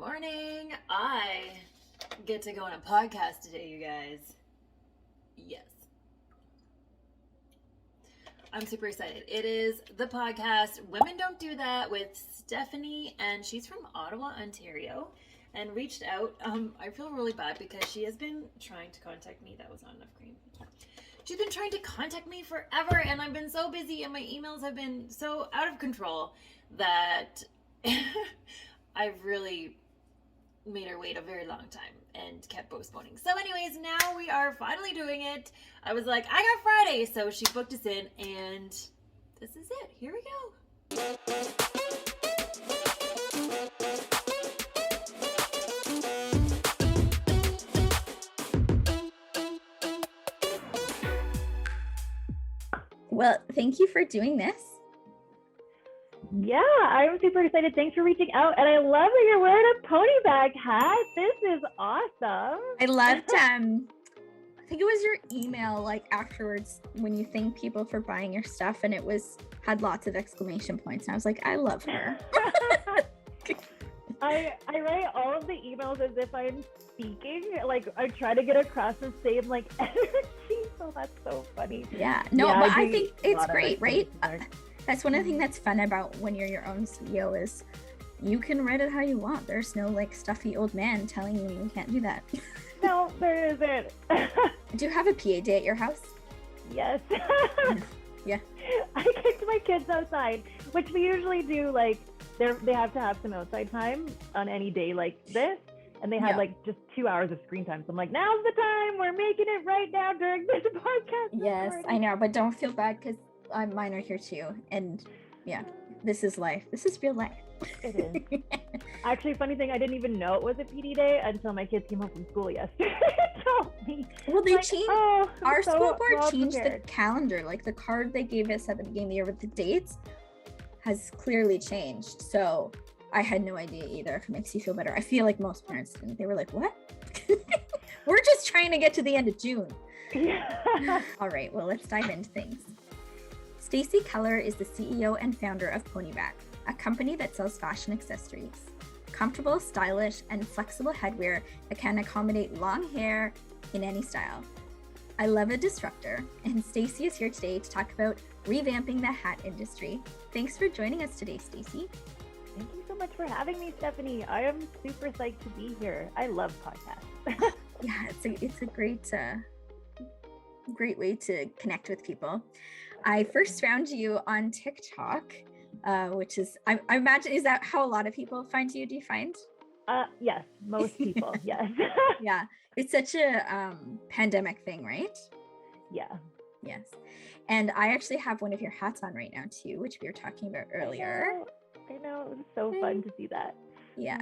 Morning. I get to go on a podcast today, you guys. Yes. I'm super excited. It is the podcast Women Don't Do That with Stephanie, and she's from Ottawa, Ontario, and reached out. I feel really bad because she has been trying to contact me. That was not enough cream. She's been trying to contact me forever, and I've been so busy, and my emails have been so out of control that I've really made her wait a very long time and kept postponing. So anyways, now we are finally doing it. I was like, I got Friday, so she booked us in, and this is it. Here we go. Well, thank you for doing this. Yeah, I'm super excited. Thanks for reaching out. And I love that you're wearing a Ponyback hat. This is awesome. I loved, I think it was your email, like afterwards when you thank people for buying your stuff, and it had lots of exclamation points. And I was like, I love her. I write all of the emails as if I'm speaking. Like I try to get across the same like energy. So that's so funny. Yeah. No, yeah, but I think it's great, right? That's one of the things that's fun about when you're your own CEO is you can write it how you want. There's no like stuffy old man telling you can't do that. No, there isn't. Do you have a PA day at your house? Yes. Yeah. I kicked my kids outside, which we usually do. Like they have to have some outside time on any day like this. And they had like just 2 hours of screen time. So I'm like, now's the time. We're making it right now during this podcast. Yes, I know. But don't feel bad because mine are here too. And yeah, this is life. This is real life. It is. Actually, funny thing, I didn't even know it was a PD day until my kids came home from school yesterday and told me. Well, they changed. Our school board changed prepared. The calendar. Like the card they gave us at the beginning of the year with the dates has clearly changed. So I had no idea either, if it makes you feel better. I feel like most parents didn't. They were like, what? We're just trying to get to the end of June. Yeah. All right, well, let's dive into things. Stacey Keller is the CEO and founder of Ponyback, a company that sells fashion accessories. Comfortable, stylish, and flexible headwear that can accommodate long hair in any style. I love a disruptor, and Stacey is here today to talk about revamping the hat industry. Thanks for joining us today, Stacey. Thank you so much for having me, Stephanie. I am super psyched to be here. I love podcasts. Yeah, it's a great way to connect with people. I first found you on TikTok, which is, I imagine, is that how a lot of people find you? Do you find? Yes, most people, yes. Yeah, it's such a pandemic thing, right? Yeah. Yes. And I actually have one of your hats on right now too, which we were talking about earlier. I know, it was so fun to see that. Yeah,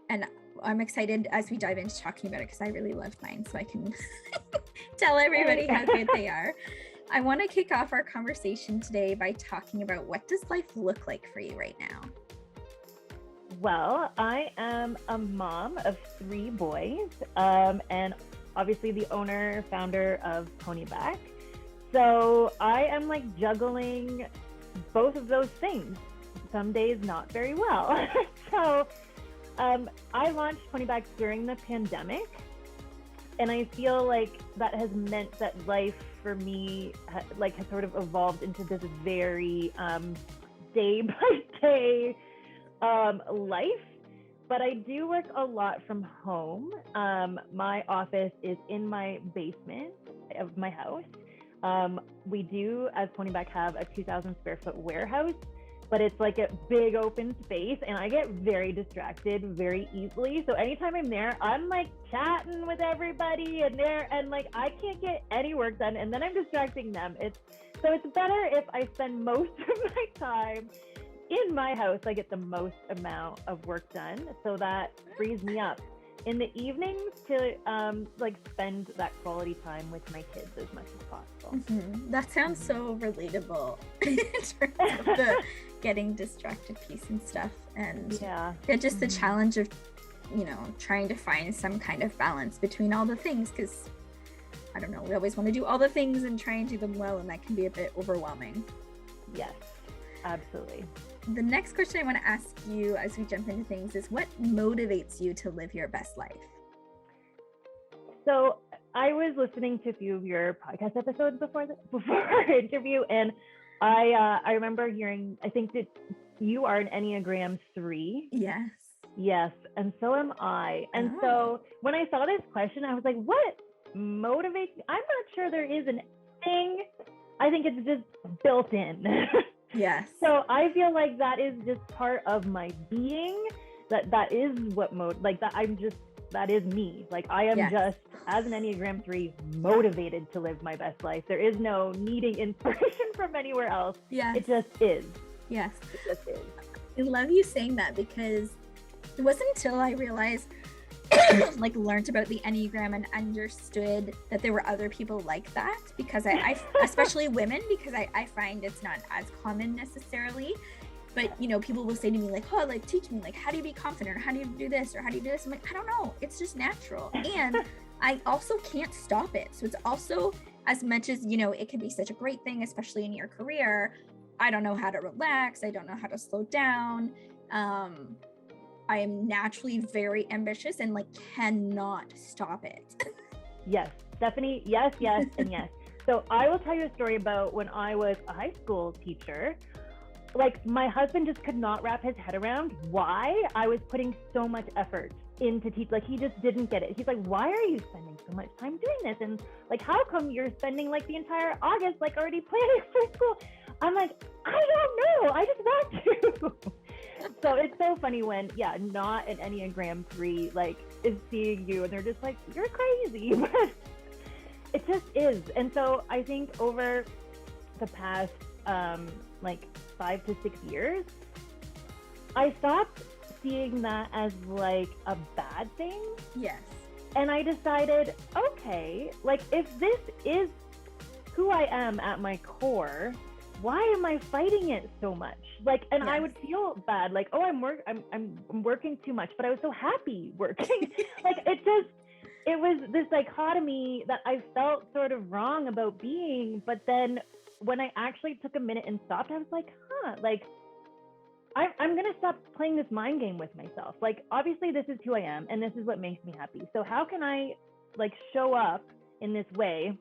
and I'm excited as we dive into talking about it because I really loved mine, so I can tell everybody how good they are. I want to kick off our conversation today by talking about what does life look like for you right now? Well, I am a mom of 3 boys, and obviously the owner, founder of Ponyback. So I am like juggling both of those things. Some days not very well. So I launched Ponyback during the pandemic, and I feel like that has meant that life for me has sort of evolved into this very day by day life. But I do work a lot from home. My office is in my basement of my house. We do, as Ponyback, have a 2,000 square foot warehouse, but it's like a big open space, and I get very distracted very easily. So anytime I'm there, I'm like chatting with everybody and like I can't get any work done, and then I'm distracting them. It's better if I spend most of my time in my house. I get the most amount of work done, so that frees me up in the evenings to spend that quality time with my kids as much as possible. Mm-hmm. That sounds so relatable in terms of the getting distracted piece and stuff, and just the challenge of trying to find some kind of balance between all the things, because I don't know, we always want to do all the things and try and do them well, and that can be a bit overwhelming. Yes. Absolutely. The next question I want to ask you as we jump into things is, what motivates you to live your best life? So I was listening to a few of your podcast episodes before our interview, and I remember hearing, I think that you are an Enneagram 3. Yes. Yes, and so am I. And so when I saw this question, I was like, what motivates me? I'm not sure there is an thing. I think it's just built in. Yes. So I feel like that is just part of my being. That is what that is me. Like I am just, as an Enneagram 3, motivated to live my best life. There is no needing inspiration from anywhere else. Yes. It just is. Yes. It just is. I love you saying that, because it wasn't until I realized, like learned about the Enneagram and understood that there were other people like that, because I especially women, because I find it's not as common necessarily. But, you know, people will say to me like, oh, like, teach me, like, how do you be confident? Or how do you do this? Or how do you do this? I'm like, I don't know. It's just natural. And I also can't stop it. So it's also, as much as, you know, it can be such a great thing, especially in your career, I don't know how to relax. I don't know how to slow down. I am naturally very ambitious and like cannot stop it. Yes, Stephanie. Yes, yes, and yes. So I will tell you a story about when I was a high school teacher. Like my husband just could not wrap his head around why I was putting so much effort into teach. Like he just didn't get it. He's like, why are you spending so much time doing this? And like, how come you're spending like the entire August like already planning for school? I'm like, I don't know. I just want to. So it's so funny when, not an Enneagram 3 like is seeing you and they're just like, you're crazy. But it just is. And so I think over the past like 5 to 6 years, I stopped seeing that as like a bad thing. Yes. And I decided, okay, like if this is who I am at my core, why am I fighting it so much? Like, and I would feel bad, like, oh, I'm working too much, but I was so happy working. Like it was this dichotomy that I felt sort of wrong about being. But then when I actually took a minute and stopped, I was like, like I'm going to stop playing this mind game with myself. Like, obviously this is who I am and this is what makes me happy. So how can I like show up in this way,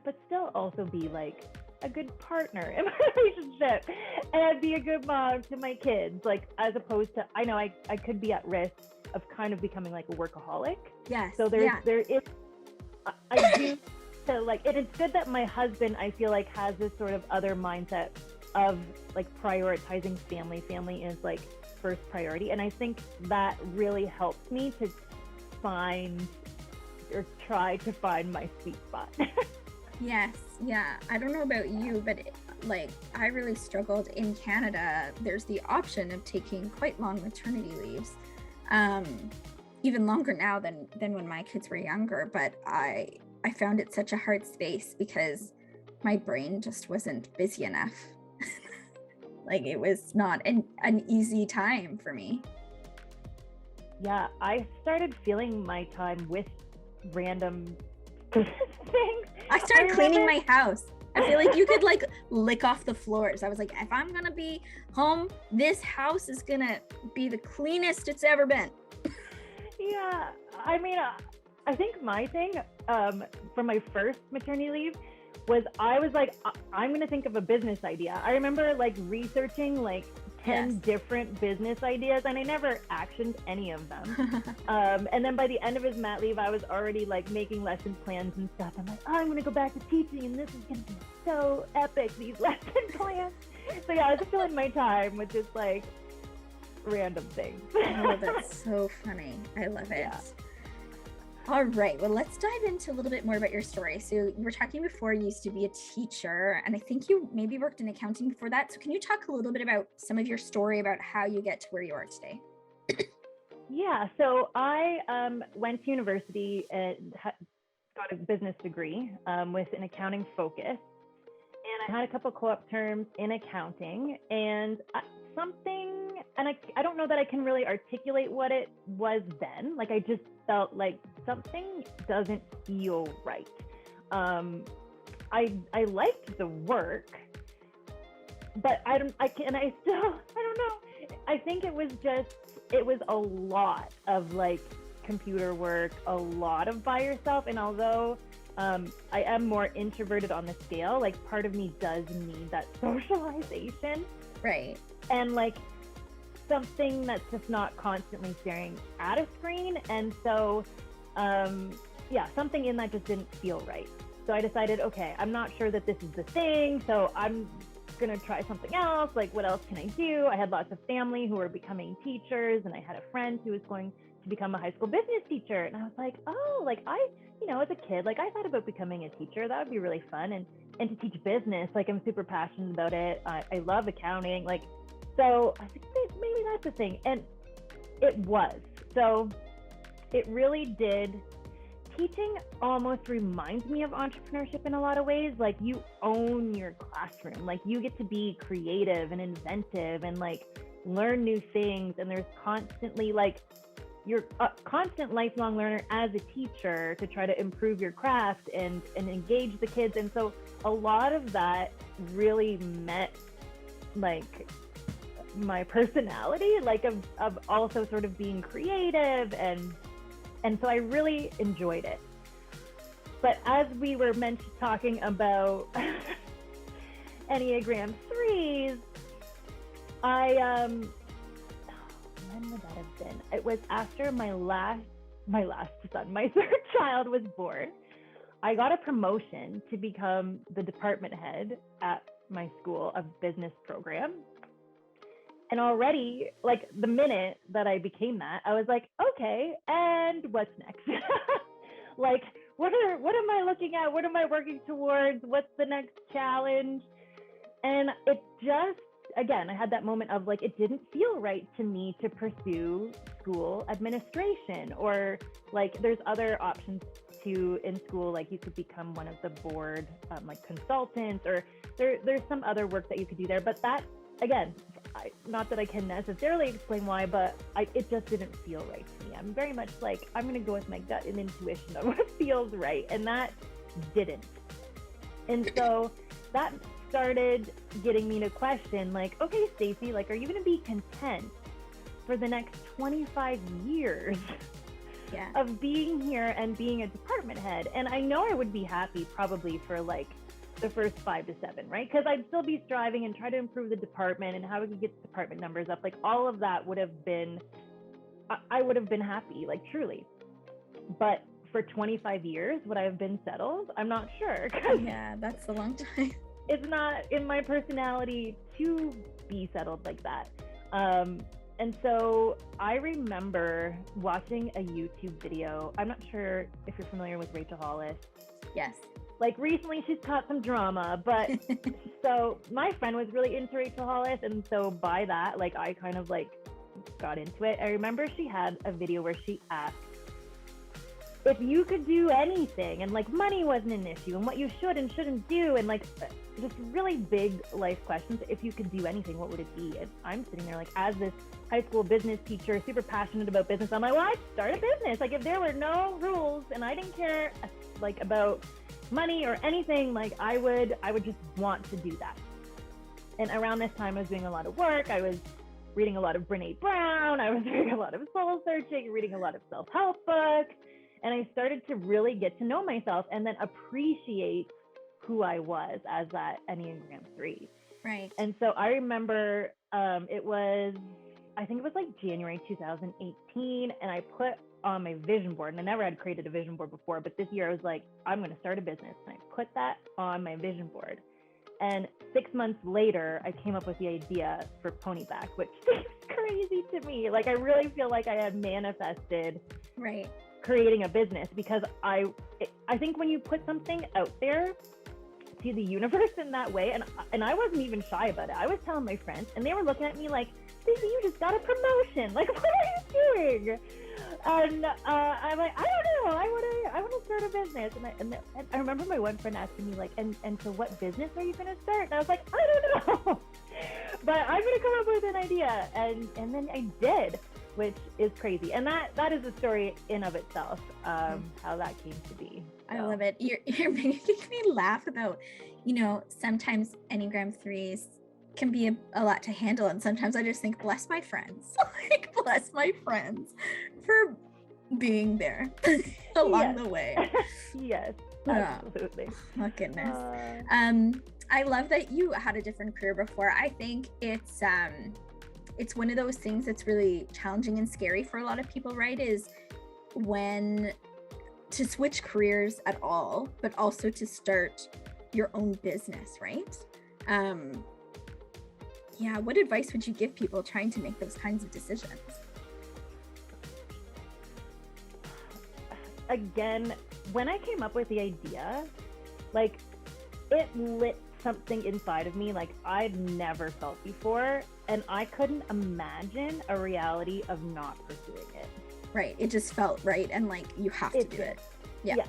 but still also be like a good partner in my relationship and be a good mom to my kids? Like, as opposed to, I know I could be at risk of kind of becoming like a workaholic. Yes. So there is, I do, so like, and it's good that my husband, I feel like, has this sort of other mindset of like prioritizing family. Family is like first priority. And I think that really helps me to find or try to find my sweet spot. Yes. Yeah. I don't know about you, but like I really struggled in Canada. There's the option of taking quite long maternity leaves. Even longer now than when my kids were younger, but I found it such a hard space because my brain just wasn't busy enough. Like it was not an easy time for me. Yeah, I started feeling my time with random things. I started cleaning my house. I feel like you could like lick off the floors. I was like, if I'm gonna be home, this house is gonna be the cleanest it's ever been. Yeah, I mean, I think my thing from my first maternity leave was I was like, I'm going to think of a business idea. I remember like researching like 10 different business ideas and I never actioned any of them. And then by the end of his mat leave, I was already like making lesson plans and stuff. I'm like, oh, I'm going to go back to teaching and this is going to be so epic, these lesson plans. So yeah, I was filling my time with just like random things. Oh, that's so funny. I love it. Yeah. All right. Well, let's dive into a little bit more about your story. So you were talking before you used to be a teacher, and I think you maybe worked in accounting before that. So can you talk a little bit about some of your story about how you get to where you are today? Yeah. So I went to university and got a business degree with an accounting focus. And I had a couple co-op terms in accounting and I don't know that I can really articulate what it was then. Like, I just felt like something doesn't feel right. I liked the work, I don't know. I think it was a lot of like computer work, a lot of by yourself. And although I am more introverted on the scale, like part of me does need that socialization. Right. And like something that's just not constantly staring at a screen. And so, something in that just didn't feel right. So I decided, okay, I'm not sure that this is the thing. So I'm going to try something else. Like, what else can I do? I had lots of family who were becoming teachers, and I had a friend who was going to become a high school business teacher. And I was like, oh, like as a kid, like I thought about becoming a teacher. That would be really fun. And to teach business, like I'm super passionate about it. I love accounting. Like, so I think maybe that's the thing. And it was. So it really did. Teaching almost reminds me of entrepreneurship in a lot of ways. Like you own your classroom, like you get to be creative and inventive and like learn new things. And there's constantly like, you're a constant lifelong learner as a teacher to try to improve your craft and engage the kids. And so a lot of that really met like my personality, like of also sort of being creative and so I really enjoyed it. But as we were talking about Enneagram 3s, when would that have been? It was after my third child was born. I got a promotion to become the department head at my school of business program. And already, like the minute that I became that, I was like, okay, and what's next? Like, what am I looking at? What am I working towards? What's the next challenge? And it just, again, I had that moment of like, it didn't feel right to me to pursue school administration, or like there's other options too in school. Like you could become one of the board like consultants, or there's some other work that you could do there. But that, again, not that I can necessarily explain why, but it just didn't feel right to me. I'm very much like, I'm going to go with my gut and intuition of what feels right. And that didn't. And so that started getting me to question like, okay, Stacey, like, are you going to be content for the next 25 years of being here and being a department head? And I know I would be happy probably for like the first 5 to 7, right? Because I'd still be striving and try to improve the department and how we could get the department numbers up. Like all of that would have been, I would have been happy, like truly. But for 25 years, would I have been settled? I'm not sure. Yeah, that's a long time. It's not in my personality to be settled like that. And so I remember watching a YouTube video. I'm not sure if you're familiar with Rachel Hollis. Yes. Like recently she's caught some drama, but so my friend was really into Rachel Hollis. And so by that, like I kind of like got into it. I remember she had a video where she asked if you could do anything, and like money wasn't an issue, and what you should and shouldn't do, and like just really big life questions. If you could do anything, what would it be? And I'm sitting there like, as this high school business teacher, super passionate about business, I'm like, well, I'd start a business. Like if there were no rules and I didn't care like about money or anything, like I would just want to do that. And around this time I was doing a lot of work. I was reading a lot of Brené Brown. I was doing a lot of soul searching, reading a lot of self-help books. And I started to really get to know myself and then appreciate who I was as that Enneagram 3. Right. And so I remember I think it was like January 2018, and I put on my vision board, and I never had created a vision board before, but this year I was like, I'm going to start a business. And I put that on my vision board. And 6 months later, I came up with the idea for Ponyback, which seems crazy to me. Like I really feel like I had manifested creating a business, because I think when you put something out there to the universe in that way, and I wasn't even shy about it. I was telling my friends, and they were looking at me like, Stacey, you just got a promotion. Like, what are you doing? And I'm like, I don't know. I want to start a business. And I remember my one friend asking me like, and so what business are you going to start? And I was like, I don't know, but I'm going to come up with an idea. And then I did, which is crazy. And that is a story in of itself, how that came to be. So. I love it. You're making me laugh about, sometimes Enneagram 3s can be a lot to handle. And sometimes I just think, bless my friends, like bless my friends for being there along the way. Yes, absolutely. Oh goodness. I love that you had a different career before. I think it's one of those things that's really challenging and scary for a lot of people, right? Is when to switch careers at all, but also to start your own business, right? Yeah, what advice would you give people trying to make those kinds of decisions? Again, when I came up with the idea, like it lit something inside of me like I'd never felt before, and I couldn't imagine a reality of not pursuing it. Right, it just felt right, and like you have to do it. Yeah. Yes.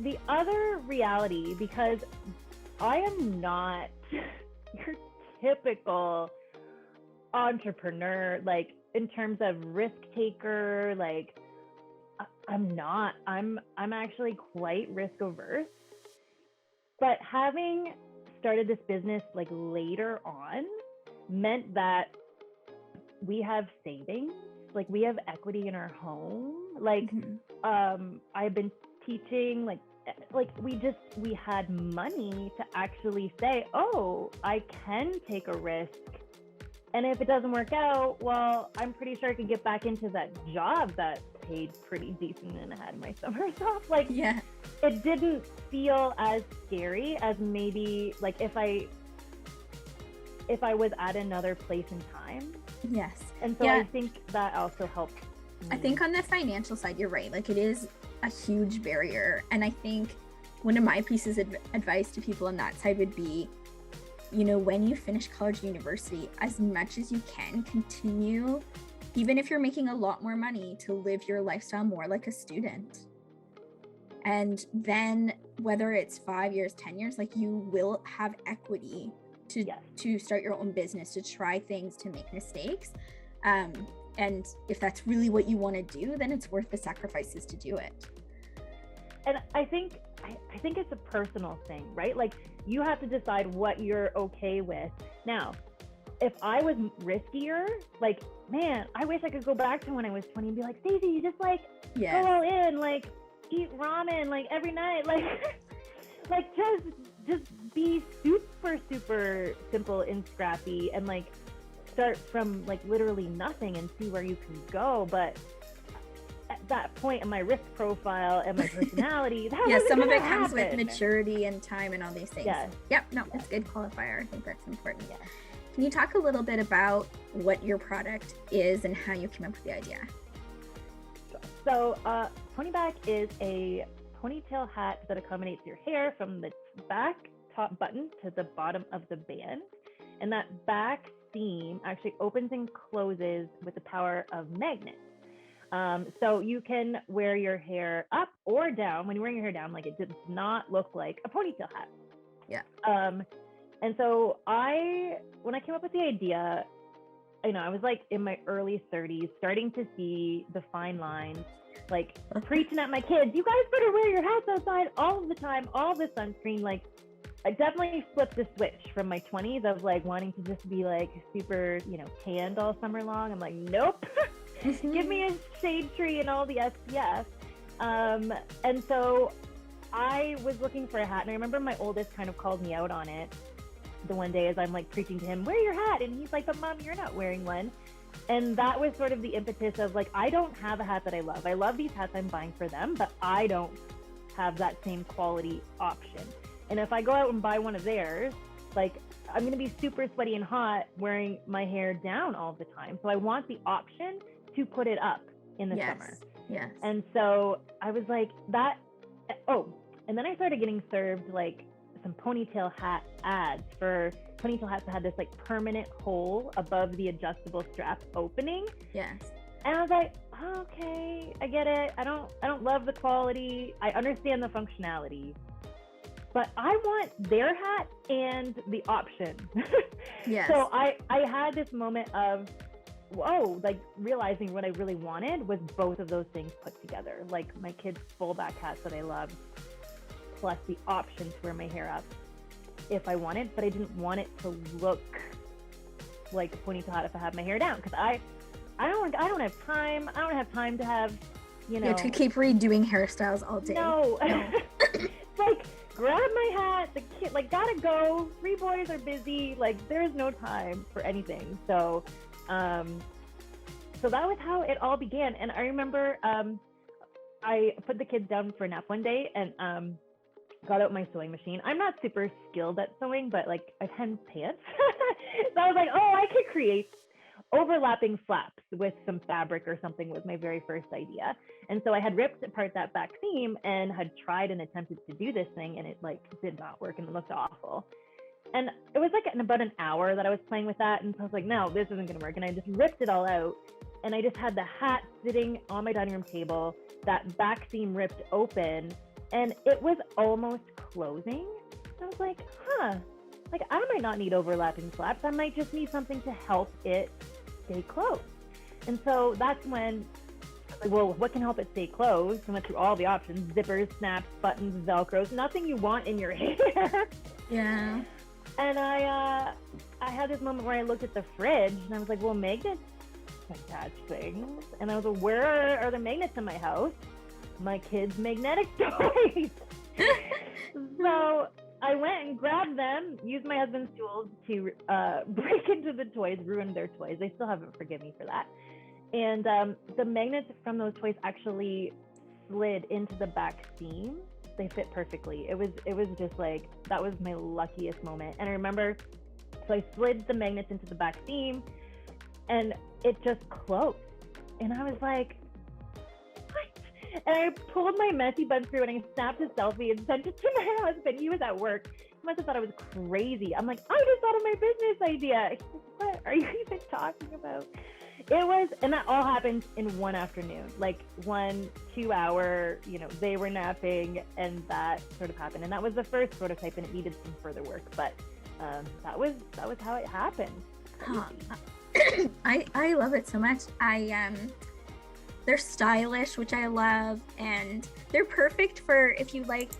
The other reality, because I am not your typical entrepreneur, like in terms of risk taker, like I'm not. I'm actually quite risk averse. But having started this business like later on meant that we have savings, like we have equity in our home. Like I've been teaching, like we had money to actually say, oh, I can take a risk. And if it doesn't work out, well, I'm pretty sure I could get back into that job that paid pretty decent and I had my summers off. Like, yeah, it didn't feel as scary as maybe like if I was at another place in time. Yes. And so I think that also helped me. I think on the financial side, you're right. Like it is a huge barrier. And I think one of my pieces of advice to people on that side would be, you know, when you finish college, university, as much as you can, continue, even if you're making a lot more money, to live your lifestyle more like a student. And then whether it's 5 years, 10 years, like you will have equity to start your own business, to try things, to make mistakes. And if that's really what you want to do, then it's worth the sacrifices to do it. And I think it's a personal thing, right? Like you have to decide what you're okay with. Now, if I was riskier, like, man, I wish I could go back to when I was 20 and be like, Stacey, you just like go all in, like eat ramen like every night, like like just be super simple and scrappy and like start from like literally nothing and see where you can go. But at that point in my risk profile and my personality, that some of it happen. Comes with maturity and time and all these things. Yep, no, it's a good qualifier. I think that's important. Yeah. Can you talk a little bit about what your product is and how you came up with the idea? So Ponyback is a ponytail hat that accommodates your hair from the back top button to the bottom of the band. And that back seam actually opens and closes with the power of magnets. So you can wear your hair up or down. When you're wearing your hair down, like it does not look like a ponytail hat. Yeah. And so when I came up with the idea, you know, I was like in my early 30s, starting to see the fine lines, like preaching at my kids, you guys better wear your hats outside all the time, all the sunscreen. Like I definitely flipped the switch from my 20s of like wanting to just be like super, you know, tanned all summer long. I'm like, nope, give me a shade tree and all the SPF. And so I was looking for a hat, and I remember my oldest kind of called me out on it the one day as I'm like preaching to him, wear your hat. And he's like, but Mom, you're not wearing one. And that was sort of the impetus of like, I don't have a hat that I love. I love these hats I'm buying for them, but I don't have that same quality option. And if I go out and buy one of theirs, like I'm going to be super sweaty and hot wearing my hair down all the time. So I want the option to put it up in the summer. Yes. And so I was like that. Oh, and then I started getting served like some ponytail hat ads for ponytail hats that had this like permanent hole above the adjustable strap opening. Yes. And I was like, oh, okay, I get it. I don't love the quality. I understand the functionality, but I want their hat and the option. Yes. So I had this moment of, whoa, like realizing what I really wanted was both of those things put together. Like my kids' full back hats that I love, plus the option to wear my hair up. if I wanted, but I didn't want it to look like a ponytail if I had my hair down, because I don't have time. I don't have time to have, you know, to keep redoing hairstyles all day. No. It's like, grab my hat, the kid, like, gotta go. 3 boys are busy. Like, there's no time for anything. So, so that was how it all began. And I remember, I put the kids down for a nap one day and got out my sewing machine. I'm not super skilled at sewing, but like I've hem pants. So I was like, oh, I could create overlapping flaps with some fabric or something, was my very first idea. And so I had ripped apart that back seam and had tried and attempted to do this thing, and it like did not work and it looked awful. And it was like in about an hour that I was playing with that, and so I was like, no, this isn't gonna work. And I just ripped it all out, and I just had the hat sitting on my dining room table, that back seam ripped open, and it was almost closing. I was like, like I might not need overlapping flaps. I might just need something to help it stay closed. And so that's when, like, well, what can help it stay closed? I went through all the options: zippers, snaps, buttons, Velcros, nothing you want in your hair. Yeah. And I had this moment where I looked at the fridge and I was like, well, magnets attach things. And I was like, where are the magnets in my house? My kids' magnetic toys. So I went and grabbed them, used my husband's tools to break into the toys, ruin their toys. They still haven't forgiven me for that. And the magnets from those toys actually slid into the back seam. They fit perfectly. It was just like, that was my luckiest moment. And I remember, so I slid the magnets into the back seam and it just closed. And I was like, what? And I pulled my messy bun through and I snapped a selfie and sent it to my husband. He was at work. He must have thought I was crazy. I'm like, I just thought of my business idea. He's like, what are you even talking about? It was, and that all happened in one afternoon, like 1-2 hour, you know, they were napping and that sort of happened. And that was the first prototype and it needed some further work, but that was how it happened. I love it so much. They're stylish, which I love, and they're perfect for if you like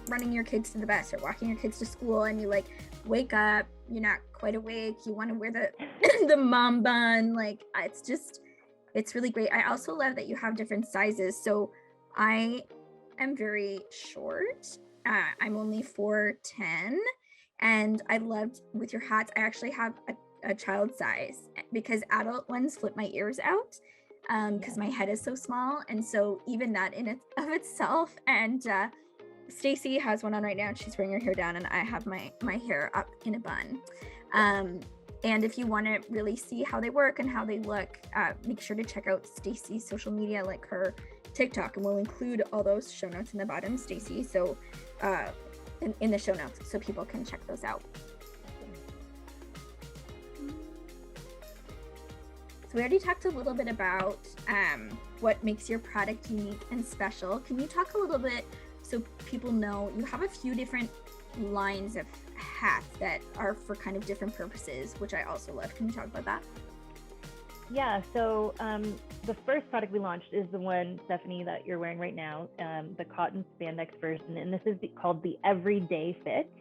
running your kids to the bus or walking your kids to school and you like wake up, you're not quite awake, you want to wear the the mom bun, like it's really great. I also love that you have different sizes. So I am very short. I'm only 4'10", and I loved with your hats. I actually have a child size because adult ones flip my ears out because my head is so small, and so even that in of itself. And Stacey has one on right now and she's wearing her hair down, and I have my hair up in a bun. And if you want to really see how they work and how they look, make sure to check out Stacey's social media, like her TikTok, and we'll include all those show notes in the bottom, Stacey, so in the show notes, so people can check those out. So we already talked a little bit about what makes your product unique and special. Can you talk a little bit so people know you have a few different lines of hats that are for kind of different purposes, which I also love. Can you talk about that? Yeah, so the first product we launched is the one, Stephanie, that you're wearing right now, the cotton spandex version, and this is called the Everyday Fit,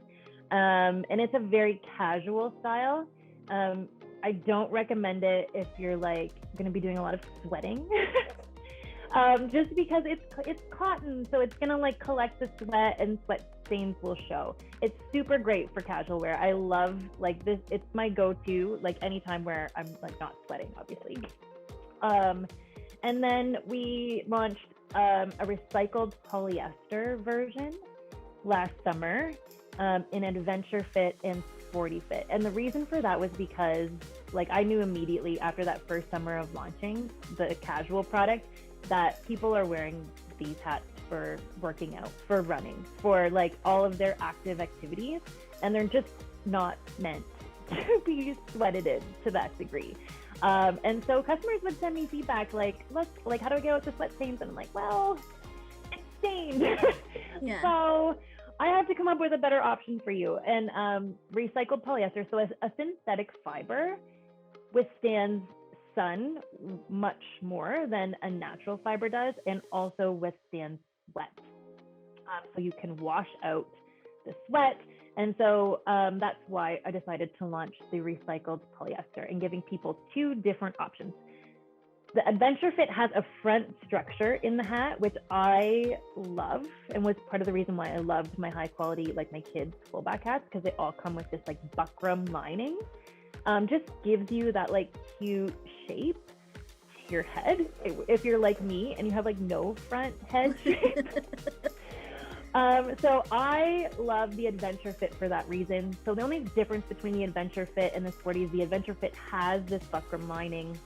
and it's a very casual style. I don't recommend it if you're like going to be doing a lot of sweating, just because it's cotton, so it's going to like collect the sweat and sweat stains will show. It's super great for casual wear. I love like this. It's my go-to like anytime where I'm like not sweating, obviously. And then we launched a recycled polyester version last summer in adventure fit and sporty fit. And the reason for that was because like I knew immediately after that first summer of launching the casual product that people are wearing these hats for working out, for running, for like all of their active activities, and they're just not meant to be sweated in to that degree. And so customers would send me feedback like, look, like how do I get out the sweat stains? And I'm like, well, it's stained. Yeah. So I have to come up with a better option for you. And recycled polyester, so a synthetic fiber, withstands sun much more than a natural fiber does, and also withstands sweat. So you can wash out the sweat. And so that's why I decided to launch the recycled polyester and giving people two different options. The Adventure Fit has a front structure in the hat, which I love and was part of the reason why I loved my high quality, like my kids' fullback hats, because they all come with this like buckram lining. Just gives you that like cute shape to your head. If you're like me and you have like no front head shape. So I love the Adventure Fit for that reason. So the only difference between the Adventure Fit and the Sporty is the Adventure Fit has this buckram lining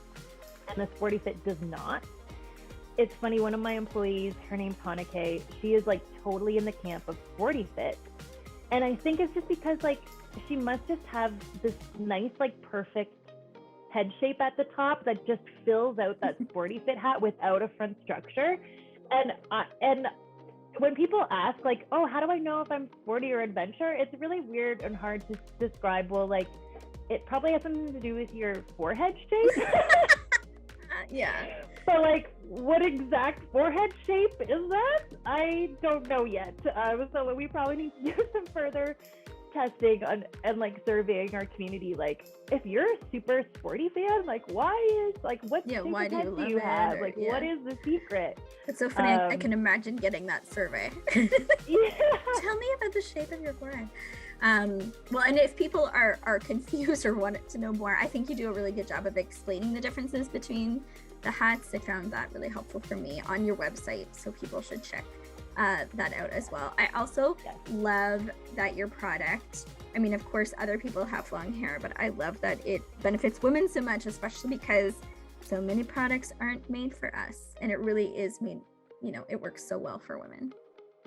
and the Sporty Fit does not. It's funny, one of my employees, her name's Hanneke, she is like totally in the camp of Sporty Fit. And I think it's just because like she must just have this nice, like perfect head shape at the top that just fills out that Sporty Fit hat without a front structure. And when people ask like, oh, how do I know if I'm sporty or adventure? It's really weird and hard to describe. Well, like it probably has something to do with your forehead shape. Yeah. So like, what exact forehead shape is that? I don't know yet. So we probably need to do some further testing on and like surveying our community. Like, if you're a super sporty fan, like, why is like what shape why of do head you do love you it? have? Or, Like, yeah. what is the secret? It's so funny. I can imagine getting that survey. Yeah. Tell me about the shape of your forehead. Well, and if people are confused or want to know more, I think you do a really good job of explaining the differences between the hats. I found that really helpful for me on your website, so people should check that out as well. I also love that your product, I mean, of course, other people have long hair, but I love that it benefits women so much, especially because so many products aren't made for us. And it really is made, you know, it works so well for women.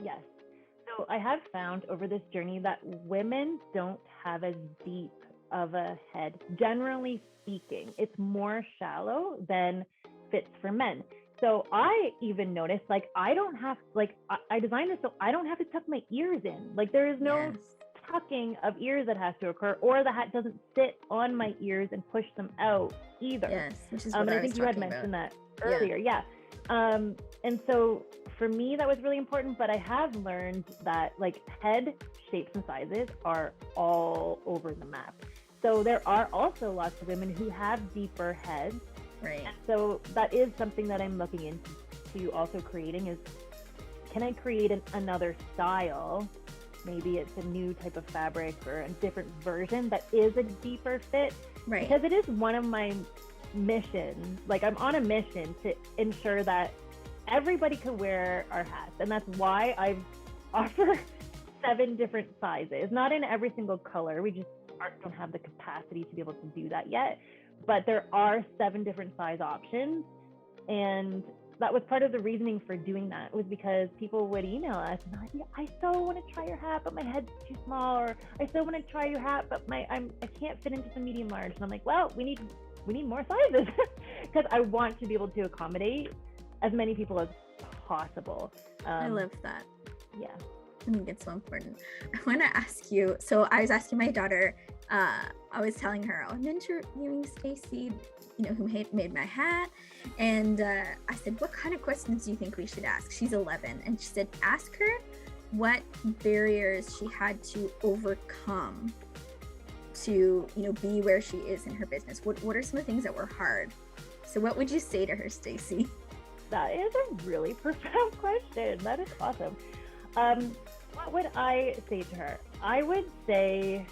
Yes. So I have found over this journey that women don't have as deep of a head. Generally speaking, it's more shallow than fits for men. So I even noticed, like, I don't have, like, I designed this so I don't have to tuck my ears in. Like, there is no tucking of ears that has to occur, or the hat doesn't sit on my ears and push them out either. Yes, which is what and I was think you had talking mentioned about. that earlier. Yeah. And so for me, that was really important, but I have learned that like head shapes and sizes are all over the map. So there are also lots of women who have deeper heads. Right. So that is something that I'm looking into also creating is, can I create another style? Maybe it's a new type of fabric or a different version that is a deeper fit. Right. Because it is one of my missions. Like, I'm on a mission to ensure that everybody can wear our hats. And that's why I offer 7 different sizes, not in every single color. We just don't have the capacity to be able to do that yet. But there are 7 different size options. And that was part of the reasoning for doing that, was because people would email us and like, I so want to try your hat, but my head's too small, or I so want to try your hat, but I can't fit into the medium large. And I'm like, well, we need more sizes because I want to be able to accommodate as many people as possible. I love that. Yeah. I think it's so important. I want to ask you, so I was asking my daughter, I was telling her, I'm interviewing Stacey, you know, who made my hat. And I said, what kind of questions do you think we should ask? She's 11. And she said, ask her what barriers she had to overcome to, you know, be where she is in her business. What are some of the things that were hard? So what would you say to her, Stacey? That is a really profound question. That is awesome. What would I say to her? I would say,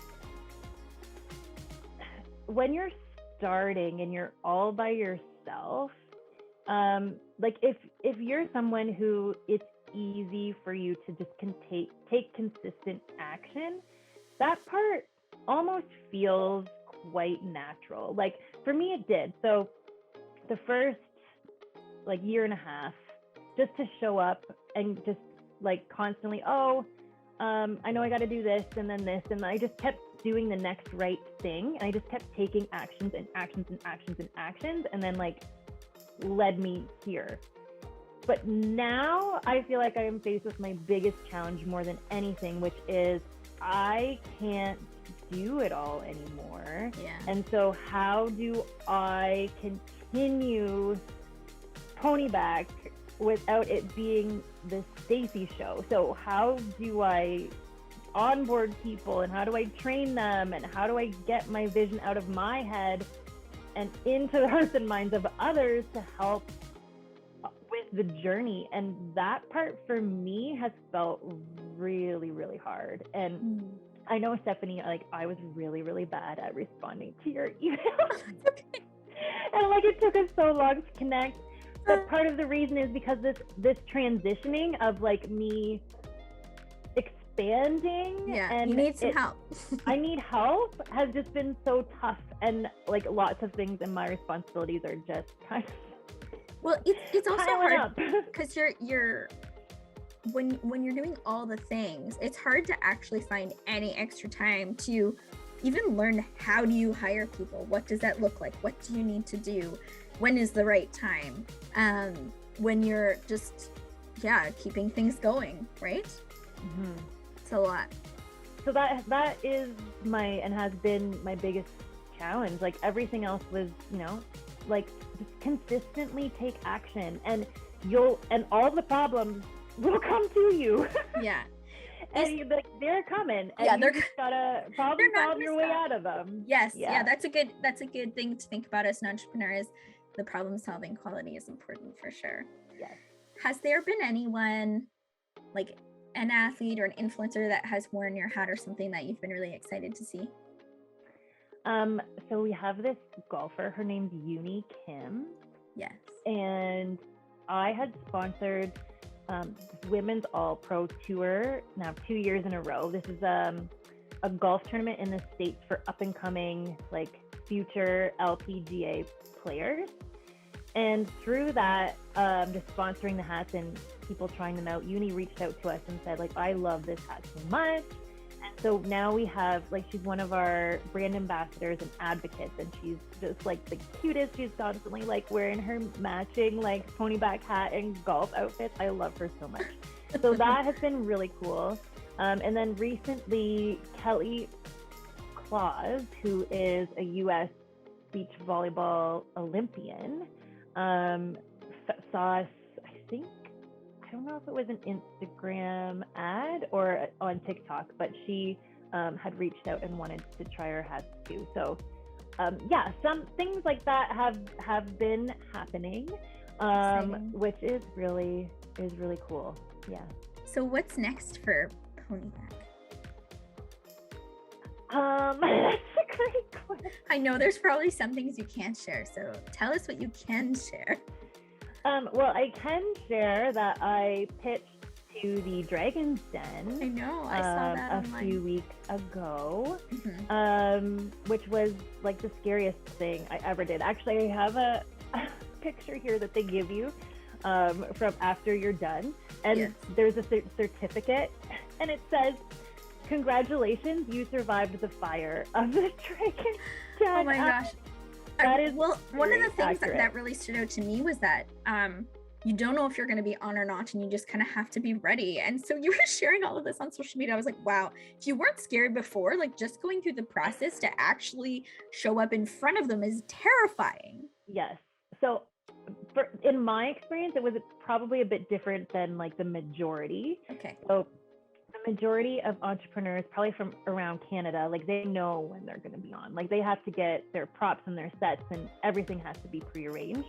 when you're starting and you're all by yourself, like if you're someone who it's easy for you to just take consistent action, that part almost feels quite natural. Like for me, it did. So the first like year and a half, just to show up and just like constantly, I know I got to do this and then this, and I just kept doing the next right thing, and I just kept taking actions and actions and actions and actions, and then like led me here. But now I feel like I am faced with my biggest challenge more than anything, which is I can't do it all anymore. Yeah. And so how do I continue Ponyback without it being the Stacey show? So how do I onboard people, and how do I train them, and how do I get my vision out of my head and into the hearts and minds of others to help with the journey. And that part for me has felt really, really hard. And I know, Stephanie, like, I was really, really bad at responding to your emails. And like, it took us so long to connect. But part of the reason is because this transitioning of like me expanding, and you need some help. I need help, has just been so tough, and like lots of things in my responsibilities are just kind of it's also hard because you're when you're doing all the things, it's hard to actually find any extra time to even learn how do you hire people, what does that look like, what do you need to do, when is the right time, when you're just keeping things going, right? It's a lot. So that is and has been my biggest challenge. Like, everything else was, you know, like, just consistently take action, and all the problems will come to you. Yeah. And they're coming, and you just gotta problem solve your way out of them. Yes. Yeah, that's a good thing to think about as an entrepreneur, is the problem solving quality is important for sure. Yes. Has there been anyone, like an athlete or an influencer, that has worn your hat or something that you've been really excited to see? So we have this golfer, her name's Uni Kim. Yes. And I had sponsored this women's all pro tour now 2 years in a row. This is a golf tournament in the States for up and coming, like, future LPGA players. And through that, just sponsoring the hats and people trying them out, Uni reached out to us and said, like, I love this hat so much. And so now we have, like, she's one of our brand ambassadors and advocates, and she's just like the cutest. She's constantly like wearing her matching like ponyback hat and golf outfits. I love her so much. So that has been really cool. And then recently, Kelly Claus, who is a U.S. beach volleyball Olympian, saw us, I don't know if it was an Instagram ad or on TikTok, but she had reached out and wanted to try her hats too. So some things like that have been happening, which is really cool. Yeah. So what's next for Ponyback? That's a great question. I know there's probably some things you can't share, so tell us what you can share. Well, I can share that I pitched to the Dragon's Den. I know, I saw that online. A few weeks ago, which was like the scariest thing I ever did. Actually, I have a picture here that they give you from after you're done, and there's a certificate, and it says, "Congratulations, you survived the fire of the Dragon's Den." Oh my gosh. That is one of the things that really stood out to me was that you don't know if you're going to be on or not, and you just kind of have to be ready. And so you were sharing all of this on social media. I was like, wow, if you weren't scared before, like, just going through the process to actually show up in front of them is terrifying. Yes. So in my experience, it was probably a bit different than like the majority. Okay. So the majority of entrepreneurs, probably from around Canada, like, they know when they're going to be on. Like, they have to get their props and their sets, and everything has to be prearranged.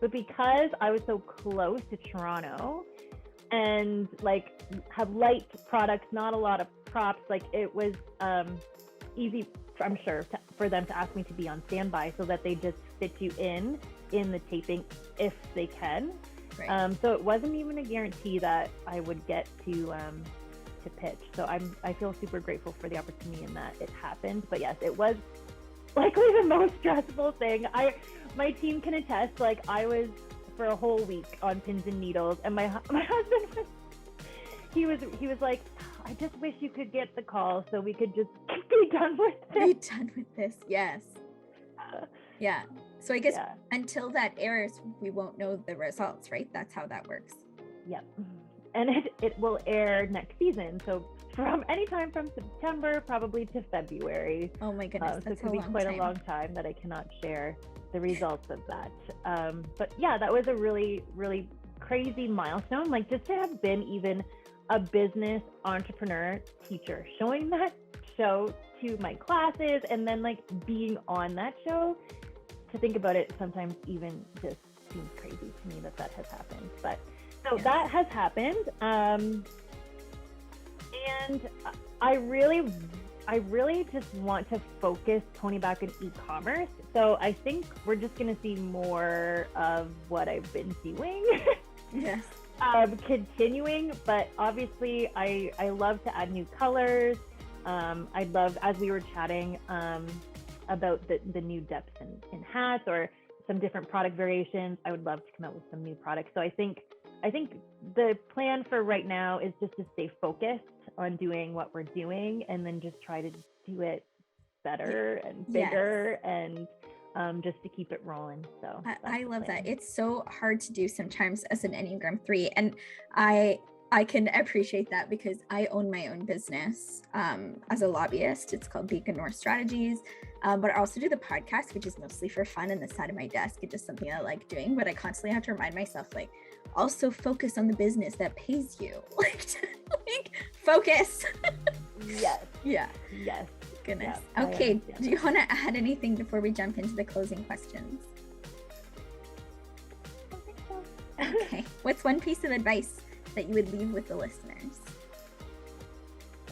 But because I was so close to Toronto and like have light products, not a lot of props, like, it was easy, I'm sure, for them to ask me to be on standby so that they just fit you in the taping if they can. Right. So it wasn't even a guarantee that I would get to pitch. So I feel super grateful for the opportunity and that it happened. But yes, it was likely the most stressful thing. My team can attest, like, I was for a whole week on pins and needles, and my husband he was like, I just wish you could get the call so we could just be done with this. Be done with this, yes. Yeah. So I guess until that airs, we won't know the results, right? That's how that works. Yep. And it will air next season. So from anytime from September probably to February. Oh my goodness, so it could be quite a long time that I cannot share the results of that. But yeah, that was a really, really crazy milestone. Like, just to have been even a business entrepreneur teacher, showing that show to my classes and then like being on that show. To think about it, sometimes even just seems crazy to me that has happened. But so that has happened. And I really just want to focus Ponyback in e-commerce. So I think we're just going to see more of what I've been doing. Yes. Continuing, but obviously I love to add new colors. I love, as we were chatting about the new depths in hats or some different product variations, I would love to come out with some new products. So I think the plan for right now is just to stay focused on doing what we're doing and then just try to do it better and bigger and just to keep it rolling. So I love that. It's so hard to do sometimes as an Enneagram 3, and I can appreciate that because I own my own business as a lobbyist. It's called Beacon North Strategies, but I also do the podcast, which is mostly for fun on the side of my desk. It's just something I like doing, but I constantly have to remind myself, like, also focus on the business that pays you. like focus. Yes. Yeah. Yes. Goodness. Yeah, okay. Do you want to add anything before we jump into the closing questions? I don't think so. Okay. What's one piece of advice that you would leave with the listeners?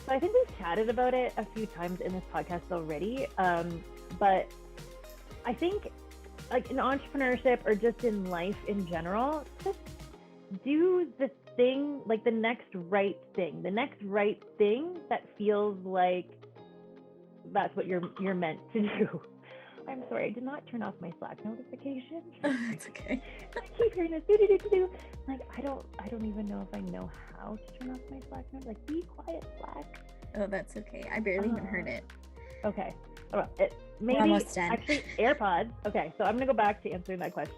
So I think we've chatted about it a few times in this podcast already, but I think like in entrepreneurship or just in life in general, just do the thing, like the next right thing that feels like that's what you're meant to do. I'm sorry, I did not turn off my Slack notification. It's okay. I keep hearing this do. Like I don't even know if I know how to turn off my Slack note. Like, be quiet, Slack. Oh, that's okay. I barely even heard it. Okay. Well, maybe almost done. Actually AirPods. Okay, so I'm gonna go back to answering that question.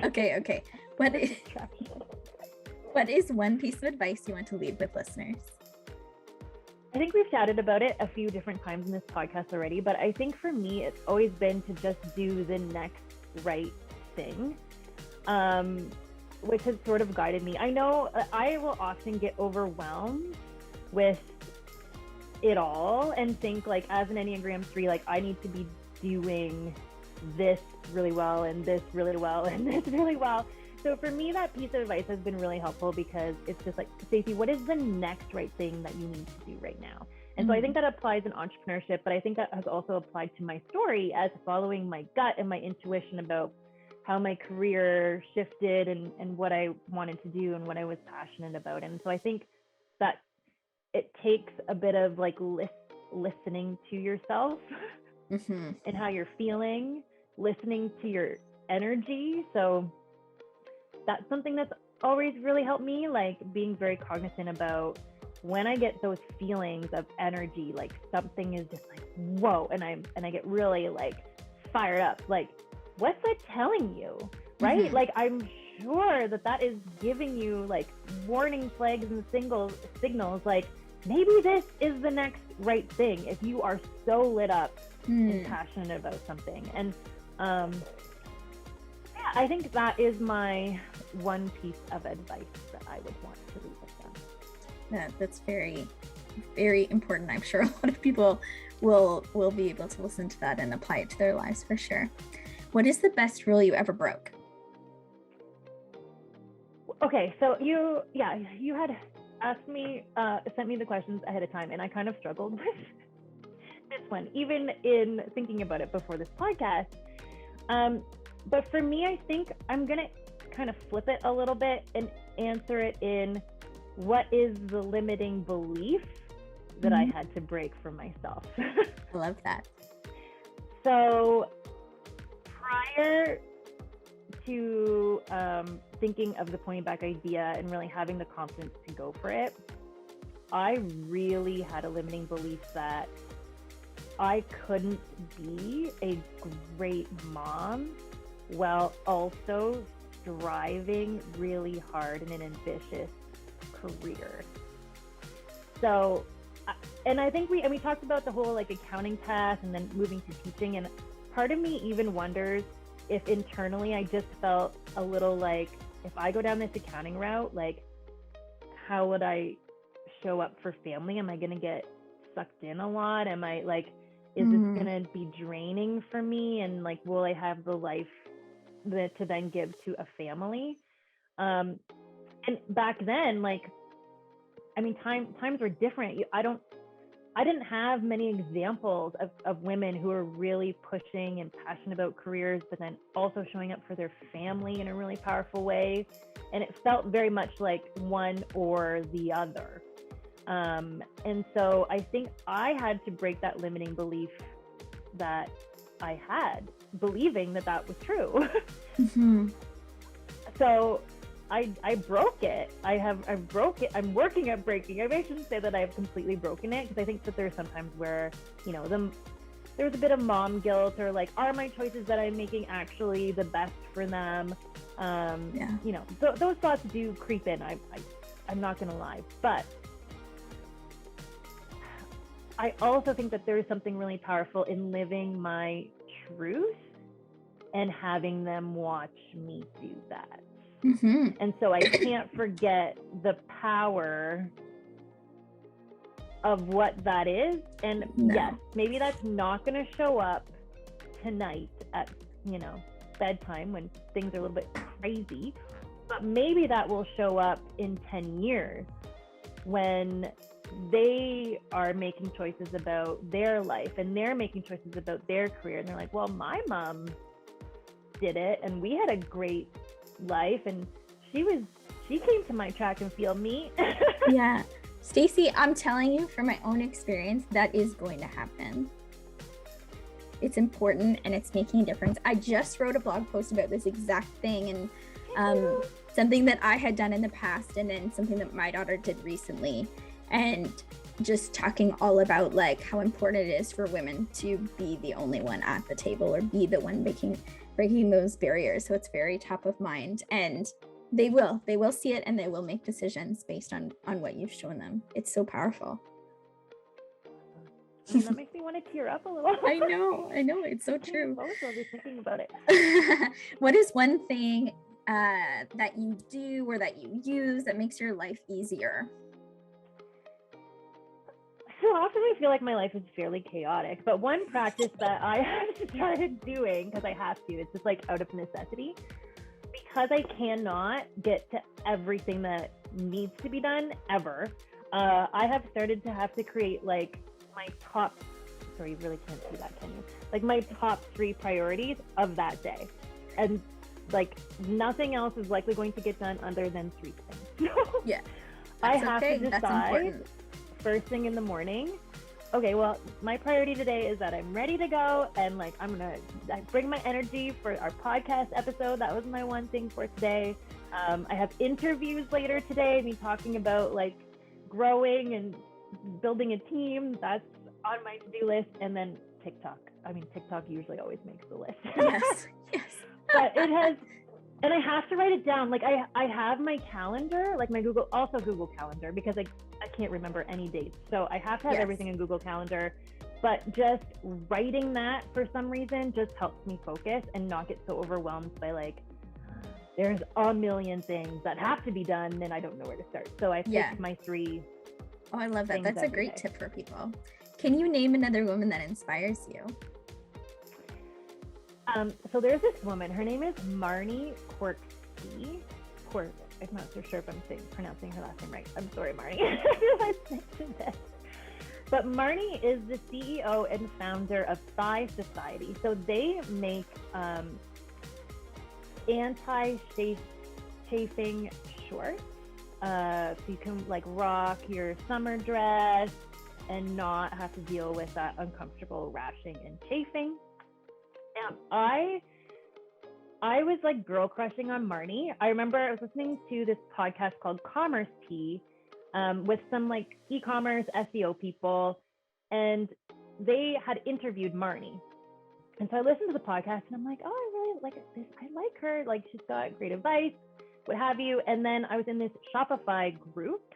Okay. What is one piece of advice you want to leave with listeners? I think we've chatted about it a few different times in this podcast already, but I think for me, it's always been to just do the next right thing, which has sort of guided me. I know I will often get overwhelmed with it all and think like, as an Enneagram 3, like I need to be doing this really well and this really well and this really well. So for me, that piece of advice has been really helpful because it's just like, Stacey, what is the next right thing that you need to do right now? And so I think that applies in entrepreneurship, but I think that has also applied to my story as following my gut and my intuition about how my career shifted and what I wanted to do and what I was passionate about. And so I think that it takes a bit of like listening to yourself and how you're feeling, listening to your energy. So that's something that's always really helped me, like being very cognizant about when I get those feelings of energy, like something is just like, whoa, and I get really like fired up. Like, what's that telling you, right? Like, I'm sure that is giving you like warning flags and signals, like maybe this is the next right thing if you are so lit up and passionate about something. And I think that is my one piece of advice that I would want to leave with them. That's very, very important. I'm sure a lot of people will be able to listen to that and apply it to their lives for sure. What is the best rule you ever broke? Okay, so you had asked me, sent me the questions ahead of time, and I kind of struggled with this one, even in thinking about it before this podcast. But for me, I think I'm going to kind of flip it a little bit and answer it in what is the limiting belief that I had to break for myself. I love that. So prior to thinking of the Ponyback idea and really having the confidence to go for it, I really had a limiting belief that I couldn't be a great mom while also striving really hard in an ambitious career. So, and I think we talked about the whole like accounting path and then moving to teaching, and part of me even wonders if internally I just felt a little like, if I go down this accounting route, like how would I show up for family? Am I going to get sucked in a lot? Am I like, is this going to be draining for me? And like, will I have the life to then give to a family? And back then, like, I mean, times were different. I didn't have many examples of women who are really pushing and passionate about careers, but then also showing up for their family in a really powerful way. And it felt very much like one or the other. And so I think I had to break that limiting belief that I had, believing that was true. So I broke it. I broke it. I'm working at breaking it. I shouldn't say that I've completely broken it, because I think that there's sometimes where, you know, there's a bit of mom guilt, or like, are my choices that I'm making actually the best for them? You know, those thoughts do creep in. I'm not gonna lie, but I also think that there is something really powerful in living my truth and having them watch me do that. And so I can't forget the power of what that is. And yes, maybe that's not going to show up tonight at, you know, bedtime when things are a little bit crazy, but maybe that will show up in 10 years when they are making choices about their life and they're making choices about their career. And they're like, well, my mom did it and we had a great life, and she came to my track and field meet. Yeah. Stacey, I'm telling you from my own experience, that is going to happen. It's important and it's making a difference. I just wrote a blog post about this exact thing, and something that I had done in the past, and then something that my daughter did recently, and just talking all about like how important it is for women to be the only one at the table, or be the one breaking those barriers. So it's very top of mind, and they will see it, and they will make decisions based on what you've shown them. It's so powerful. That makes me want to tear up a little. I know, it's so true. I'll be thinking about it. What is one thing that you do or that you use that makes your life easier? So often I feel like my life is fairly chaotic, but one practice that I have started doing, because I have to, it's just like out of necessity, because I cannot get to everything that needs to be done ever. I have started to have to create like my top, sorry, you really can't see that, can you? Like my top 3 priorities of that day. And like nothing else is likely going to get done other than 3 things. Yeah. I have to decide first thing in the morning, okay, well, my priority today is that I'm ready to go, and like I'm gonna bring my energy for our podcast episode. That was my one thing for today. I have interviews later today, me talking about like growing and building a team. That's on my to-do list. And then TikTok. I mean, TikTok usually always makes the list. Yes. But it has, and I have to write it down. Like I have my calendar, like my Google Calendar, because I can't remember any dates. So I have to have everything in Google Calendar, but just writing that for some reason just helps me focus and not get so overwhelmed by like, there's a million things that have to be done, and I don't know where to start. So I picked my 3. Oh, I love that. That's a great tip for people. Can you name another woman that inspires you? So there's this woman, her name is Marnie Quirksey. I'm not so sure if I'm pronouncing her last name right. I'm sorry, Marnie. I realized I mentioned this. But Marnie is the CEO and founder of Thigh Society. So they make anti-chafing shorts. So you can like rock your summer dress and not have to deal with that uncomfortable rashing and chafing. And I was like girl crushing on Marnie. I remember I was listening to this podcast called Commerce Tea with some like e-commerce SEO people, and they had interviewed Marnie. And so I listened to the podcast and I'm like, oh, I really like this. I like her. Like she's got great advice, what have you. And then I was in this Shopify group,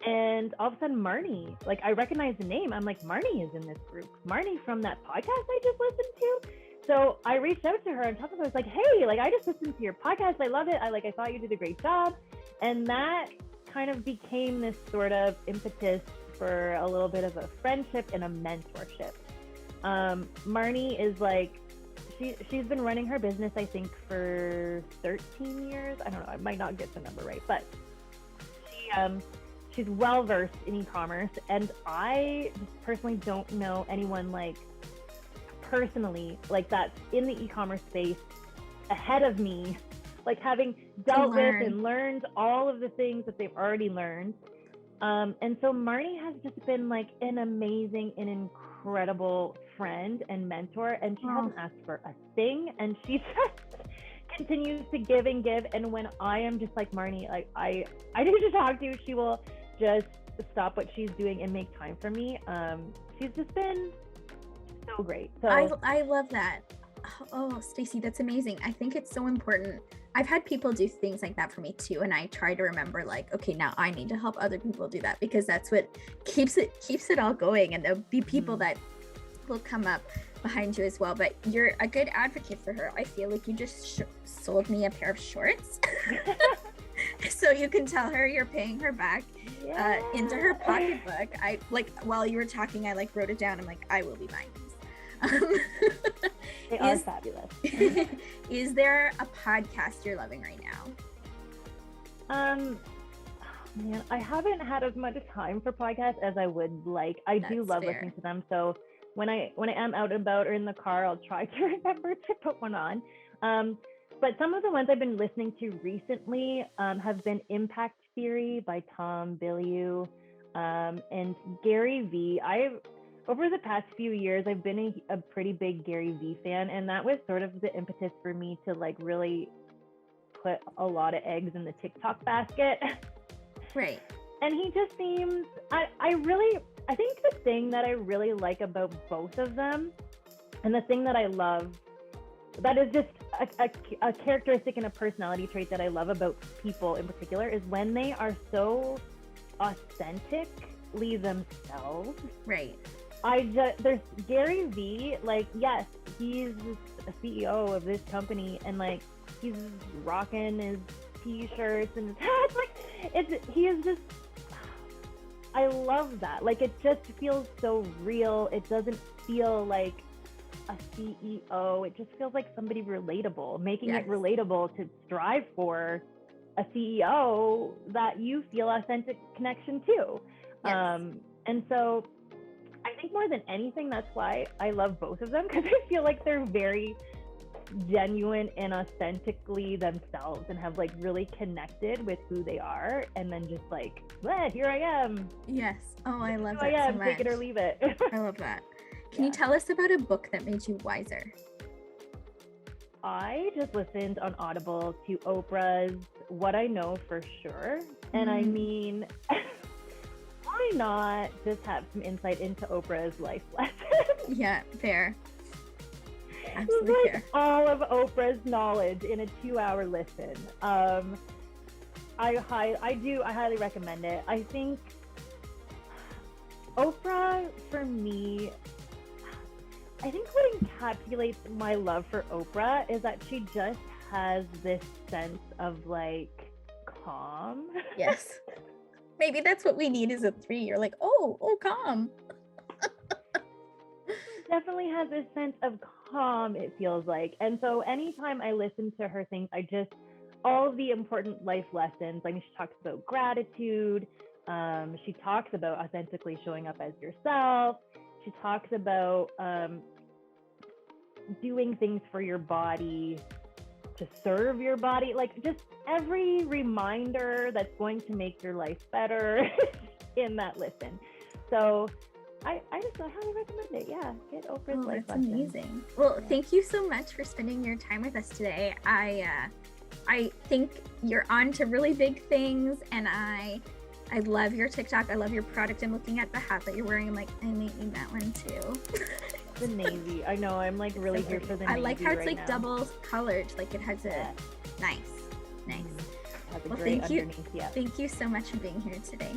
and all of a sudden Marnie, like I recognized the name. I'm like, Marnie is in this group. Marnie from that podcast I just listened to. So I reached out to her and talked to her. I was like, hey, like I just listened to your podcast. I love it. I thought you did a great job. And that kind of became this sort of impetus for a little bit of a friendship and a mentorship. Marnie is like, she's been running her business, I think, for 13 years. I don't know, I might not get the number right, but she's well versed in e-commerce, and I just personally don't know anyone like personally like that's in the e-commerce space ahead of me, like having dealt with and learned all of the things that they've already learned. And so Marnie has just been like an amazing and incredible friend and mentor, and she hasn't asked for a thing, and she just continues to give and give. And when I am just like, Marnie, like I need to talk to you, she will just stop what she's doing and make time for me. She's just been so great. So I love that. Oh, Stacey, that's amazing. I think it's so important. I've had people do things like that for me too, and I try to remember like, okay, now I need to help other people do that, because that's what keeps it all going, and there'll be people that will come up behind you as well. But you're a good advocate for her. I feel like you just sold me a pair of shorts. So you can tell her you're paying her back into her pocketbook. I like, while you were talking, I like wrote it down. I'm like, I will be buying these. They are fabulous. Is there a podcast you're loving right now? Man, I haven't had as much time for podcasts as I would like. I do love listening to them. So when I am out and about or in the car, I'll try to remember to put one on. But some of the ones I've been listening to recently have been Impact Theory by Tom Bilyeu, and Gary Vee. Over the past few years, I've been a pretty big Gary Vee fan, and that was sort of the impetus for me to like really put a lot of eggs in the TikTok basket. Right. And he just seems, I think the thing that I really like about both of them, and the thing that I love, that is just a characteristic and a personality trait that I love about people in particular, is when they are so authentically themselves. Right. There's Gary Vee, like, yes, he's a CEO of this company, and like he's rocking his t-shirts and his hats, like he is just, I love that. Like, it just feels so real. It doesn't feel like a CEO. It just feels like somebody relatable, making it relatable to strive for a CEO that you feel authentic connection to. And so I think more than anything, that's why I love both of them, because I feel like they're very genuine and authentically themselves, and have like really connected with who they are, and then just like, here I am. Yes. Oh, I love that so much. Take it or leave it. I love that. Can you tell us about a book that made you wiser? I just listened on Audible to Oprah's What I Know for Sure. And I mean, why not just have some insight into Oprah's life lessons? Yeah, fair. Absolutely like fair. All of Oprah's knowledge in a 2-hour listen. I highly recommend it. I think Oprah, for me, I think what encapsulates my love for Oprah is that she just has this sense of like calm. Yes. Maybe that's what we need as a 3. You're like, oh, calm. Definitely has this sense of calm, it feels like. And so anytime I listen to her things, all of the important life lessons, like she talks about gratitude, she talks about authentically showing up as yourself, she talks about doing things for your body, to serve your body, like just every reminder that's going to make your life better in that listen. So I highly recommend it. Yeah, get Oprah's life that's lesson. Amazing. Well, thank you so much for spending your time with us today. I think you're on to really big things, and I love your TikTok. I love your product. I'm looking at the hat that you're wearing. I'm like, I may need that one too. The navy. I know. I'm like really here for the navy. I like how it's right like now. double colored. Like it has a nice. Has a Well, gray thank you. underneath, yeah. Thank you so much for being here today.